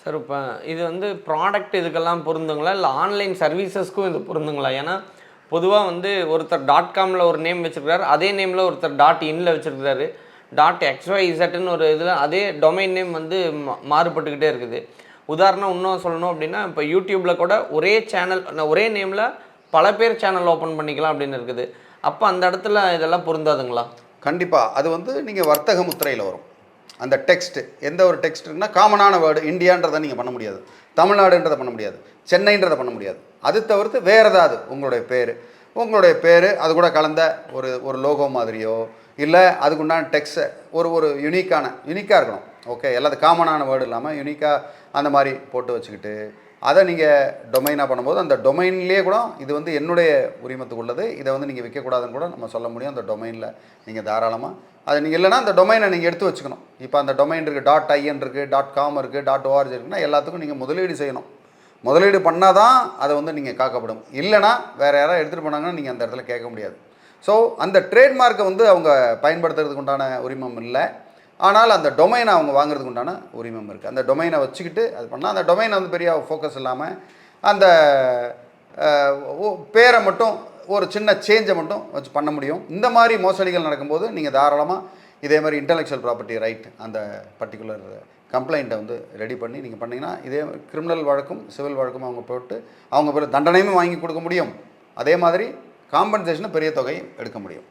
Sir இப்போ இது வந்து ப்ராடக்ட் இதுக்கெல்லாம் பொருந்துங்களா, இல்லை ஆன்லைன் சர்வீசஸ்க்கும் இது பொருந்துங்களா? ஏன்னா பொதுவாக வந்து ஒருத்தர் .comல ஒரு நேம் வச்சுருக்காரு, அதே நேமில் ஒருத்தர் .inல வச்சுருக்காரு. .xyzன்னு ஒரு இதில் அதே டொமைன் நேம் வந்து மாறுபட்டுக்கிட்டே இருக்குது. உதாரணம் இன்னும் சொல்லணும் அப்படின்னா, இப்போ யூடியூப்பில் கூட ஒரே சேனல் ஒரே நேமில் பல பேர் சேனல் ஓப்பன் பண்ணிக்கலாம் அப்படின்னு இருக்குது. அப்போ அந்த இடத்துல இதெல்லாம் பொருந்தாதுங்களா? கண்டிப்பாக அது வந்து நீங்கள் வர்த்தக முத்திரையில் வரும். அந்த டெக்ஸ்ட்டு எந்த ஒரு டெக்ஸ்ட்டுன்னா காமனான வேர்டு இந்தியான்றதை நீங்கள் பண்ண முடியாது, தமிழ்நாடுன்றதை பண்ண முடியாது, சென்னைன்றதை பண்ண முடியாது. அது தவிர்த்து வேறு ஏதாவது உங்களுடைய பேர் அது கூட கலந்த ஒரு ஒரு லோகோ மாதிரியோ இல்லை அதுக்குண்டான டெக்ஸ்ட்டை ஒரு யூனிக்காக இருக்கணும். ஓகே, எல்லாத்து காமனான வேர்டு இல்லாமல் யூனிக்காக அந்த மாதிரி போட்டு வச்சுக்கிட்டு அதை நீங்கள் டொமைனாக பண்ணும்போது அந்த டொமைன்லேயே கூட இது வந்து என்னுடைய உரிமத்துக்கு உள்ளது, இதை வந்து நீங்கள் விற்கக்கூடாதுன்னு கூட நம்ம சொல்ல முடியும். அந்த டொமைனில் நீங்கள் தாராளமாக அது நீங்கள் இல்லைனா அந்த டொமைனை நீங்கள் எடுத்து வச்சுக்கணும். இப்போ அந்த டொமைன் இருக்குது, .in இருக்குது, .com இருக்குது, .org இருக்குன்னா எல்லாத்துக்கும் நீங்கள் முதலீடு செய்யணும். முதலீடு பண்ணால் தான் அதை வந்து நீங்கள் காக்கப்படும். இல்லைனா வேறு யாராவது எடுத்துகிட்டு போனாங்கன்னா நீங்கள் அந்த இடத்துல கேட்க முடியாது. ஸோ அந்த ட்ரேட்மார்க்கை வந்து அவங்க பயன்படுத்துறதுக்கு உண்டான உரிமம் இல்லை, ஆனால் அந்த டொமைனை அவங்க வாங்குறதுக்கு உண்டான உரிமம் இருக்குது. அந்த டொமைனை வச்சுக்கிட்டு அது பண்ணால் அந்த டொமைனை வந்து பெரிய ஃபோக்கஸ் இல்லாமல் அந்த பேரை மட்டும் ஒரு சின்ன சேஞ்சை மட்டும் வச்சு பண்ண முடியும். இந்த மாதிரி மோசடிகள் நடக்கும்போது நீங்கள் தாராளமாக இதே மாதிரி இன்டெலெக்சுவல் ப்ராப்பர்ட்டி ரைட் அந்த பர்டிகுலர் கம்ப்ளைண்ட்டை வந்து ரெடி பண்ணி நீங்கள் பண்ணிங்கன்னா இதே கிரிமினல் வழக்கும் சிவில் வழக்கும் அவங்க போட்டு அவங்க தண்டனையும் வாங்கி கொடுக்க முடியும். அதே மாதிரி காம்பன்சேஷனும் பெரிய தொகையும் எடுக்க முடியும்.